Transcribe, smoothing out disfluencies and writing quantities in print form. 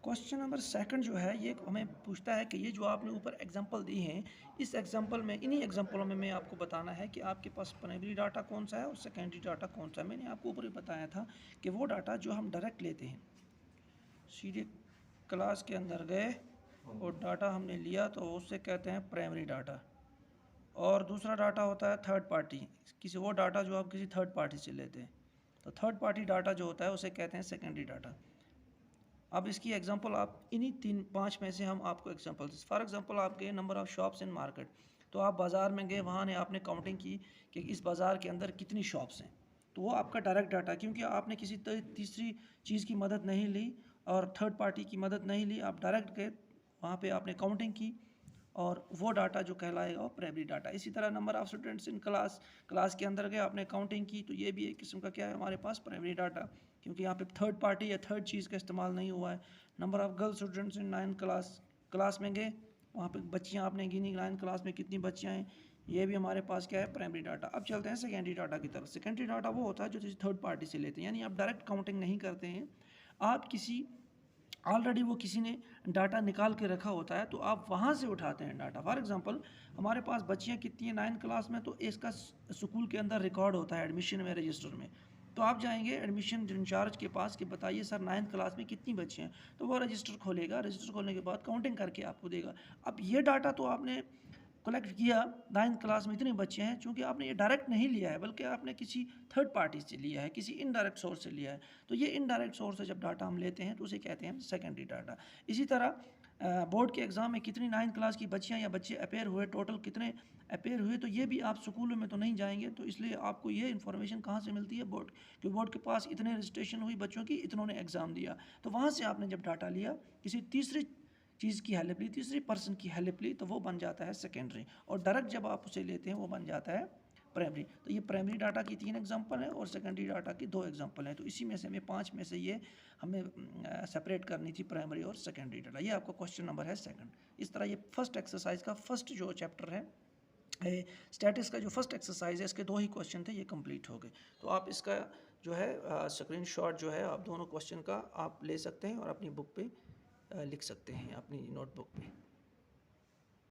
Question number second जो है ये हमें पूछता है कि ये जो आपने ऊपर एग्जांपल दी हैं, इस एग्जांपल में इन्हीं एग्जांपलों में मैं आपको बताना है कि आपके पास प्राइमरी डाटा कौन सा है और सेकेंडरी डाटा कौन सा है। मैंने आपको ऊपर ही बताया था कि वो डाटा जो हम डायरेक्ट लेते हैं, सीधे क्लास के अंदर गए और डाटा हमने लिया तो उससे कहते हैं प्राइमरी डाटा। और दूसरा डाटा होता है थर्ड पार्टी, किसी वो डाटा जो आप किसी थर्ड पार्टी से लेते हैं, तो थर्ड पार्टी डाटा जो होता है उसे कहते हैं सेकेंडरी डाटा। अब इसकी एग्जांपल आप इन्हीं 3-5 में से हम आपको एग्जांपल्स, फॉर एग्जांपल आप गए number of shops in market, तो आप बाज़ार में गए, वहाँ ने आपने काउंटिंग की कि इस बाज़ार के अंदर कितनी शॉप्स हैं, तो वो आपका डायरेक्ट डाटा, क्योंकि आपने किसी तीसरी चीज़ की मदद नहीं ली और थर्ड पार्टी की मदद नहीं ली, आप डायरेक्ट गए वहाँ पे आपने काउंटिंग की और वो डाटा जो कहलाएगा वो प्राइमरी डाटा। इसी तरह number of students in class, class के अंदर गए आपने काउंटिंग की, तो ये भी एक किस्म का क्या है हमारे पास प्राइमरी डाटा, क्योंकि यहाँ पे थर्ड पार्टी या थर्ड चीज़ का इस्तेमाल नहीं हुआ है। Number of girl students in 9 class, class में गए वहाँ पे बच्चियाँ आपने गिनी 9 क्लास में कितनी बच्चियाँ हैं, ये भी हमारे पास क्या है प्राइमरी डाटा। अब चलते हैं सेकेंडरी डाटा की तरफ। सेकेंडरी डाटा वो होता है जो किसी थर्ड पार्टी से लेते हैं, यानी आप डायरेक्ट काउंटिंग नहीं करते हैं, आप किसी ऑलरेडी वो किसी ने डाटा निकाल के रखा होता है तो आप वहाँ से उठाते हैं डाटा। फॉर एग्जांपल हमारे पास बच्चियाँ कितनी हैं 9 क्लास में, तो इसका स्कूल के अंदर रिकॉर्ड होता है एडमिशन में, रजिस्टर में, तो आप जाएंगे एडमिशन इंचार्ज के पास कि बताइए सर 9th क्लास में कितनी बच्चे हैं, तो वो रजिस्टर खोलेगा, रजिस्टर खोलने के बाद काउंटिंग करके आपको देगा। अब ये डाटा तो आपने कलेक्ट किया 9th क्लास में इतने बच्चे हैं, चूँकि आपने ये डायरेक्ट नहीं लिया है बल्कि आपने किसी थर्ड पार्टी से लिया है, किसी इनडायरेक्ट सोर्स से लिया है, तो ये इनडायरेक्ट सोर्स से जब डाटा हम लेते हैं तो उसे कहते हैं सेकेंडरी डाटा। इसी तरह बोर्ड के एग्ज़ाम में कितनी 9th क्लास की बच्चियाँ या बच्चे अपेयर हुए, टोटल कितने अपेयर हुए, तो ये भी आप स्कूलों में तो नहीं जाएंगे, तो इसलिए आपको ये इन्फॉर्मेशन कहाँ से मिलती है, बोर्ड, कि बोर्ड के पास इतने रजिस्ट्रेशन हुई बच्चों की, इतनों ने एग्ज़ाम दिया, तो वहाँ से आपने जब डाटा लिया किसी तीसरी चीज़ की हेल्प ली, तीसरी पर्सन की हेल्प ली, तो वो बन जाता है सेकेंडरी, और डायरेक्ट जब आप उसे लेते हैं वो बन जाता है प्राइमरी। तो ये प्राइमरी डाटा की 3 एग्जांपल हैं और सेकेंडरी डाटा की 2 एग्जांपल हैं, तो इसी में से हमें 5 में से ये हमें सेपरेट करनी थी प्राइमरी और सेकेंडरी डाटा। ये आपका क्वेश्चन नंबर है सेकंड। इस तरह ये फर्स्ट एक्सरसाइज का फर्स्ट जो चैप्टर है स्टैटिस का जो फर्स्ट एक्सरसाइज है, इसके 2 ही क्वेश्चन थे, ये कंप्लीट हो गए। तो आप इसका जो है स्क्रीनशॉट जो है आप दोनों क्वेश्चन का आप ले सकते हैं और अपनी बुक पे लिख सकते हैं, अपनी नोटबुक पे।